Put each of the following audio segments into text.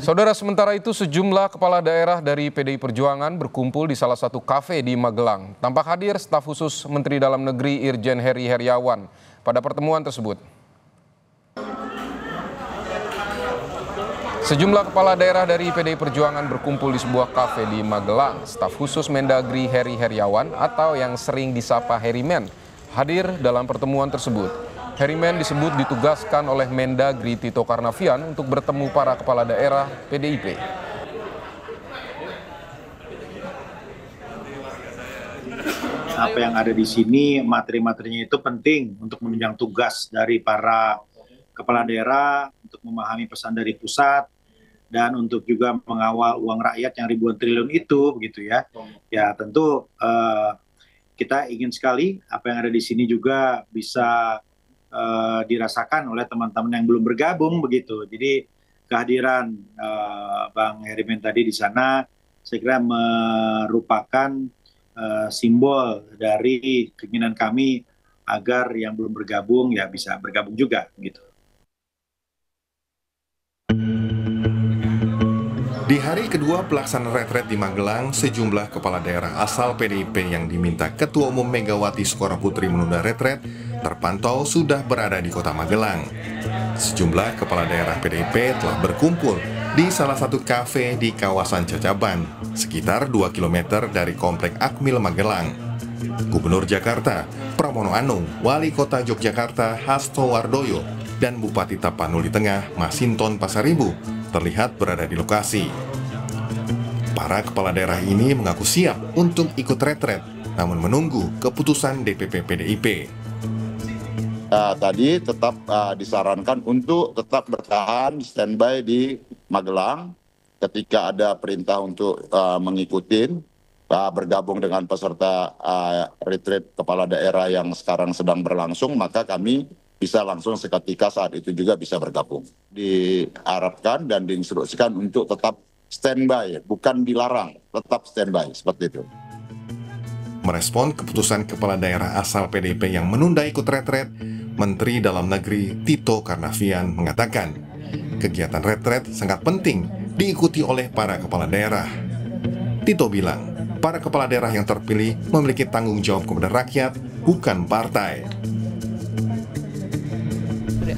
Saudara, sementara itu sejumlah kepala daerah dari PDI Perjuangan berkumpul di salah satu kafe di Magelang. Tampak hadir staf khusus Menteri Dalam Negeri Irjen Heri Heriawan pada pertemuan tersebut. Sejumlah kepala daerah dari PDI Perjuangan berkumpul di sebuah kafe di Magelang. Staf khusus Mendagri Heri Heriawan atau yang sering disapa Herimen hadir dalam pertemuan tersebut. Herimen disebut ditugaskan oleh Mendagri Tito Karnavian untuk bertemu para kepala daerah PDIP. Apa yang ada di sini, materi-materinya itu penting untuk menunjang tugas dari para kepala daerah, untuk memahami pesan dari pusat, dan untuk juga mengawal uang rakyat yang ribuan triliun itu, begitu ya. Ya tentu kita ingin sekali apa yang ada di sini juga bisa dirasakan oleh teman-teman yang belum bergabung, begitu. Jadi kehadiran Bang Herimen tadi di sana, saya kira merupakan simbol dari keinginan kami agar yang belum bergabung ya bisa bergabung juga, gitu. Di hari kedua pelaksanaan retret di Magelang, sejumlah kepala daerah asal PDIP yang diminta Ketua Umum Megawati Soekarnoputri menunda retret terpantau sudah berada di kota Magelang. Sejumlah kepala daerah PDIP telah berkumpul di salah satu kafe di kawasan Cacaban, sekitar 2 km dari Komplek Akmil Magelang. Gubernur Jakarta, Pramono Anung, Wali Kota Yogyakarta, Hasto Wardoyo, dan Bupati Tapanuli Tengah, Masinton Pasaribu, terlihat berada di lokasi. Para kepala daerah ini mengaku siap untuk ikut retret, namun menunggu keputusan DPP PDIP. Tadi tetap disarankan untuk tetap bertahan standby di Magelang ketika ada perintah untuk mengikuti bergabung dengan peserta retret kepala daerah yang sekarang sedang berlangsung, maka kami bisa langsung seketika saat itu juga bisa bergabung. Diharapkan dan diinstruksikan untuk tetap standby, bukan dilarang, tetap standby, seperti itu. Merespon keputusan kepala daerah asal PDIP yang menunda ikut retret, Menteri Dalam Negeri Tito Karnavian mengatakan, kegiatan retret sangat penting diikuti oleh para kepala daerah. Tito bilang, para kepala daerah yang terpilih memiliki tanggung jawab kepada rakyat, bukan partai.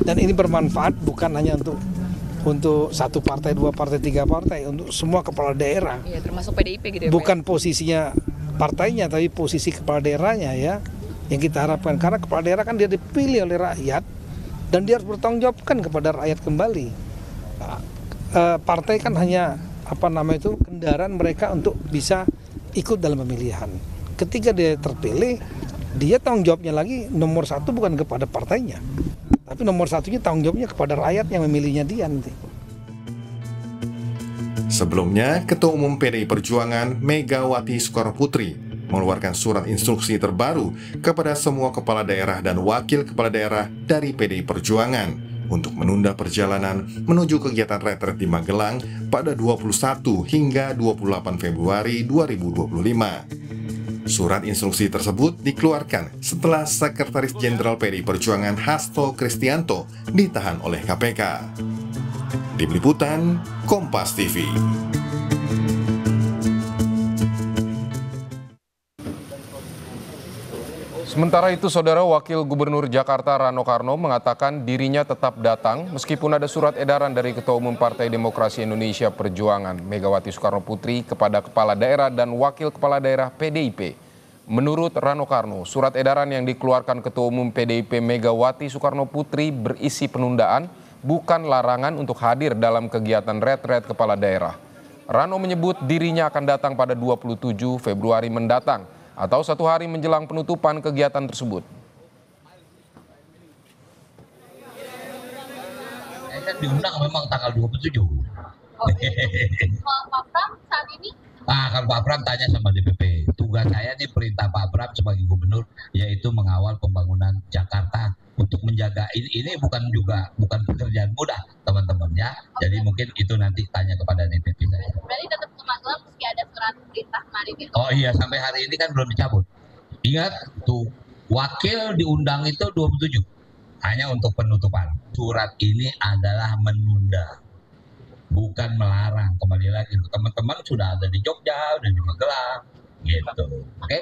Dan ini bermanfaat bukan hanya untuk satu partai, dua partai, tiga partai, untuk semua kepala daerah. Iya, termasuk PDIP gitu ya, bukan posisinya partainya, tapi posisi kepala daerahnya ya, yang kita harapkan. Karena kepala daerah kan dia dipilih oleh rakyat dan dia harus bertanggung jawabkan kepada rakyat kembali. Partai kan hanya kendaraan mereka untuk bisa ikut dalam pemilihan. Ketika dia terpilih, dia tanggung jawabnya lagi nomor satu bukan kepada partainya, tapi nomor satunya tanggung jawabnya kepada rakyat yang memilihnya dia nanti. Sebelumnya, Ketua Umum PDI Perjuangan Megawati Soekarnoputri mengeluarkan surat instruksi terbaru kepada semua kepala daerah dan wakil kepala daerah dari PDI Perjuangan untuk menunda perjalanan menuju kegiatan retret di Magelang pada 21 hingga 28 Februari 2025. Surat instruksi tersebut dikeluarkan setelah Sekretaris Jenderal PDI Perjuangan Hasto Kristianto ditahan oleh KPK. Tim Liputan, Kompas TV. Sementara itu, Saudara, Wakil Gubernur Jakarta Rano Karno mengatakan dirinya tetap datang meskipun ada surat edaran dari Ketua Umum Partai Demokrasi Indonesia Perjuangan Megawati Soekarnoputri kepada kepala daerah dan wakil kepala daerah PDIP. Menurut Rano Karno, surat edaran yang dikeluarkan Ketua Umum PDIP Megawati Soekarnoputri berisi penundaan, bukan larangan untuk hadir dalam kegiatan retret kepala daerah. Rano menyebut dirinya akan datang pada 27 Februari mendatang atau 1 hari menjelang penutupan kegiatan tersebut. Kan diundang memang tanggal 27. Kalau Pak Pram saat ini? Kalau Pak Pram tanya sama DPP. Tugas saya nih, perintah Pak Pram sebagai gubernur yaitu mengawal pembangunan Jakarta untuk menjaga ini bukan pekerjaan mudah teman-teman ya. Jadi mungkin itu nanti tanya kepada DPP saya. Berarti tetap ke Magelang meski ada surat perintah kemarin gitu. Oh iya, sampai hari ini kan belum dicabut. Ingat tuh, wakil diundang itu 27. Hanya untuk penutupan. Surat ini adalah menunda. bukan melarang. Kembali lagi, teman-teman sudah ada di Jogja, udah di Magelang, gitu. Oke?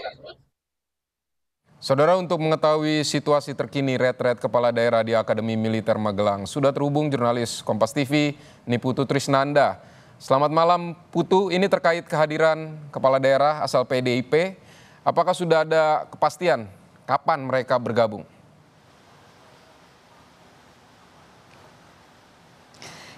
Saudara, untuk mengetahui situasi terkini retret kepala daerah di Akademi Militer Magelang, sudah terhubung jurnalis Kompas TV, Niputu Trisnanda. Selamat malam Putu, ini terkait kehadiran kepala daerah asal PDIP. Apakah sudah ada kepastian kapan mereka bergabung?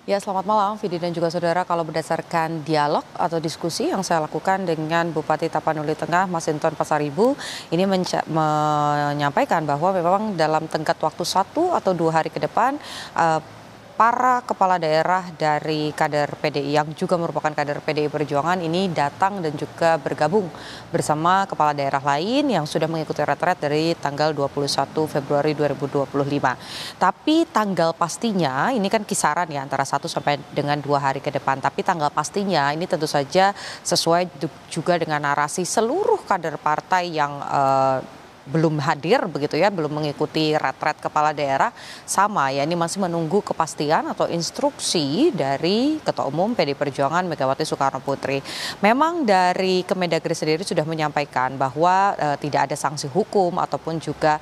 Ya, selamat malam Vidi dan juga saudara. Kalau berdasarkan dialog atau diskusi yang saya lakukan dengan Bupati Tapanuli Tengah, Masinton Pasaribu, ini menyampaikan bahwa memang dalam tenggat waktu 1 atau 2 hari ke depan, para kepala daerah dari kader PDI yang juga merupakan kader PDI Perjuangan ini datang dan juga bergabung bersama kepala daerah lain yang sudah mengikuti retret dari tanggal 21 Februari 2025. Tapi tanggal pastinya ini kan kisaran ya antara 1 sampai dengan 2 hari ke depan. Tapi tanggal pastinya ini tentu saja sesuai juga dengan narasi seluruh kader partai yang belum hadir begitu ya, belum mengikuti retret kepala daerah, sama ya, ini masih menunggu kepastian atau instruksi dari Ketua Umum PDI Perjuangan Megawati Soekarno Putri. Memang dari Kemendagri sendiri sudah menyampaikan bahwa tidak ada sanksi hukum ataupun juga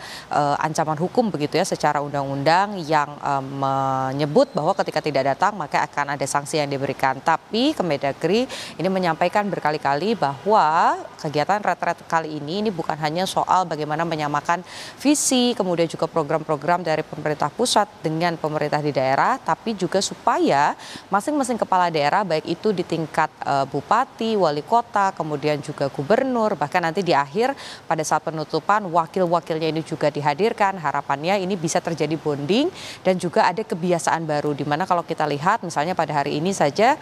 ancaman hukum begitu ya secara undang-undang yang menyebut bahwa ketika tidak datang maka akan ada sanksi yang diberikan. Tapi Kemendagri ini menyampaikan berkali-kali bahwa kegiatan retret kali ini bukan hanya soal bagaimana menyamakan visi, kemudian juga program-program dari pemerintah pusat dengan pemerintah di daerah, tapi juga supaya masing-masing kepala daerah, baik itu di tingkat bupati, wali kota, kemudian juga gubernur, bahkan nanti di akhir pada saat penutupan wakil-wakilnya ini juga dihadirkan. Harapannya ini bisa terjadi bonding dan juga ada kebiasaan baru, di mana kalau kita lihat misalnya pada hari ini saja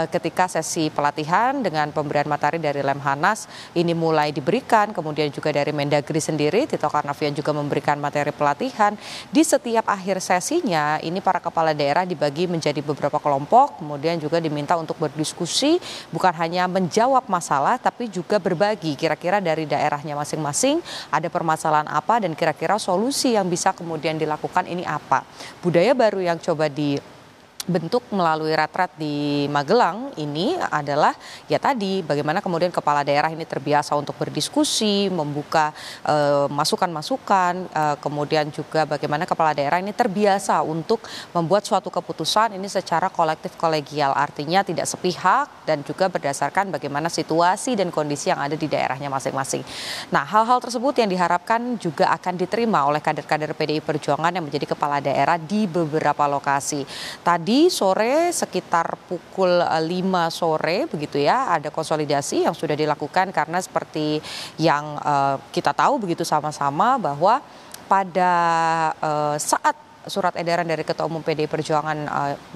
ketika sesi pelatihan dengan pemberian materi dari Lemhanas ini mulai diberikan, kemudian juga dari Mendagri sendiri, Tito Karnavian juga memberikan materi pelatihan. Di setiap akhir sesinya, ini para kepala daerah dibagi menjadi beberapa kelompok, kemudian juga diminta untuk berdiskusi, bukan hanya menjawab masalah, tapi juga berbagi kira-kira dari daerahnya masing-masing, ada permasalahan apa, dan kira-kira solusi yang bisa kemudian dilakukan ini apa. Budaya baru yang coba bentuk melalui retret di Magelang ini adalah ya tadi bagaimana kemudian kepala daerah ini terbiasa untuk berdiskusi, membuka masukan-masukan, kemudian juga bagaimana kepala daerah ini terbiasa untuk membuat suatu keputusan ini secara kolektif kolegial, artinya tidak sepihak dan juga berdasarkan bagaimana situasi dan kondisi yang ada di daerahnya masing-masing. Nah, hal-hal tersebut yang diharapkan juga akan diterima oleh kader-kader PDI Perjuangan yang menjadi kepala daerah di beberapa lokasi. Tadi sore sekitar pukul 5 sore begitu ya, ada konsolidasi yang sudah dilakukan karena seperti yang kita tahu begitu sama-sama bahwa pada saat surat edaran dari Ketua Umum PDI Perjuangan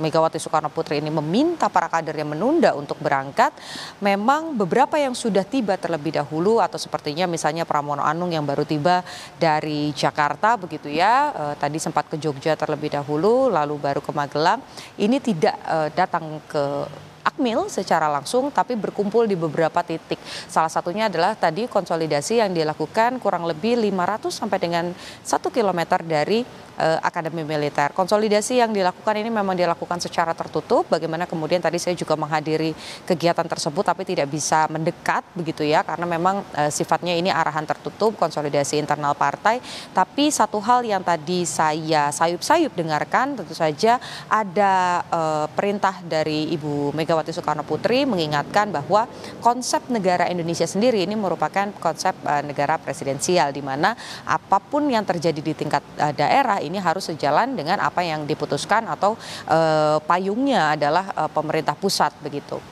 Megawati Soekarno Putri ini meminta para kader yang menunda untuk berangkat, memang beberapa yang sudah tiba terlebih dahulu atau sepertinya misalnya Pramono Anung yang baru tiba dari Jakarta begitu ya, tadi sempat ke Jogja terlebih dahulu lalu baru ke Magelang, ini tidak datang ke Akmil secara langsung tapi berkumpul di beberapa titik. Salah satunya adalah tadi konsolidasi yang dilakukan kurang lebih 500 sampai dengan 1 kilometer dari Akademi Militer. Konsolidasi yang dilakukan ini memang dilakukan secara tertutup. Bagaimana kemudian tadi saya juga menghadiri kegiatan tersebut tapi tidak bisa mendekat begitu ya, karena memang sifatnya ini arahan tertutup, konsolidasi internal partai. Tapi satu hal yang tadi saya sayup-sayup dengarkan, tentu saja ada perintah dari Ibu Megawati Soekarno Putri mengingatkan bahwa konsep negara Indonesia sendiri ini merupakan konsep negara presidensial, di mana apapun yang terjadi di tingkat daerah ini harus sejalan dengan apa yang diputuskan atau payungnya adalah pemerintah pusat begitu.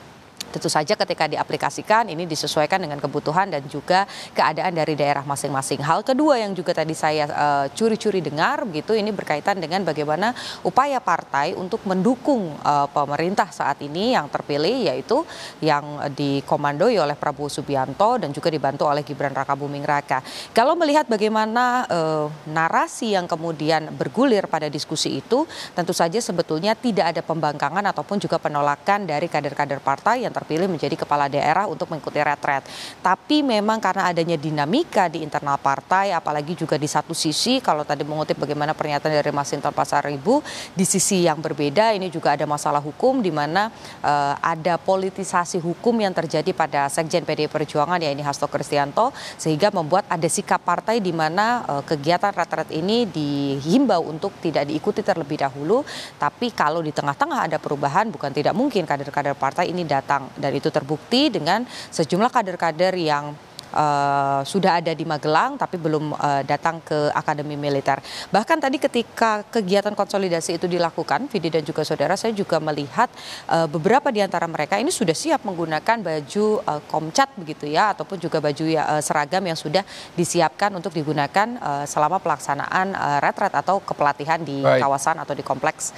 Tentu saja ketika diaplikasikan ini disesuaikan dengan kebutuhan dan juga keadaan dari daerah masing-masing. Hal kedua yang juga tadi saya curi-curi dengar begitu, ini berkaitan dengan bagaimana upaya partai untuk mendukung pemerintah saat ini yang terpilih, yaitu yang dikomandoi oleh Prabowo Subianto dan juga dibantu oleh Gibran Rakabuming Raka. Kalau melihat bagaimana narasi yang kemudian bergulir pada diskusi itu, tentu saja sebetulnya tidak ada pembangkangan ataupun juga penolakan dari kader-kader partai yang terpilih menjadi kepala daerah untuk mengikuti retret. Tapi memang karena adanya dinamika di internal partai, apalagi juga di satu sisi, kalau tadi mengutip bagaimana pernyataan dari Masinton Pasaribu, di sisi yang berbeda ini juga ada masalah hukum di mana ada politisasi hukum yang terjadi pada Sekjen PDI Perjuangan, yaitu Hasto Kristianto, sehingga membuat ada sikap partai di mana kegiatan retret ini dihimbau untuk tidak diikuti terlebih dahulu. Tapi kalau di tengah-tengah ada perubahan, bukan tidak mungkin kader-kader partai ini datang, dan itu terbukti dengan sejumlah kader-kader yang sudah ada di Magelang tapi belum datang ke Akademi Militer. Bahkan tadi ketika kegiatan konsolidasi itu dilakukan, Vidi dan juga saudara, saya juga melihat beberapa di antara mereka ini sudah siap menggunakan baju komcat begitu ya, ataupun juga baju seragam yang sudah disiapkan untuk digunakan selama pelaksanaan retret atau kepelatihan di kawasan atau di kompleks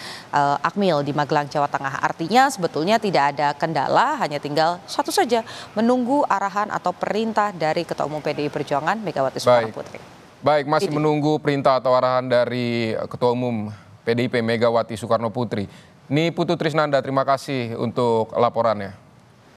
Akmil di Magelang, Jawa Tengah. Artinya sebetulnya tidak ada kendala, hanya tinggal satu saja, menunggu arahan atau perintah dari Ketua Umum PDI Perjuangan Megawati Soekarno Putri. Baik, masih menunggu perintah atau arahan dari Ketua Umum PDIP Megawati Soekarno Putri. Ini Putu Trisnanda, terima kasih untuk laporannya.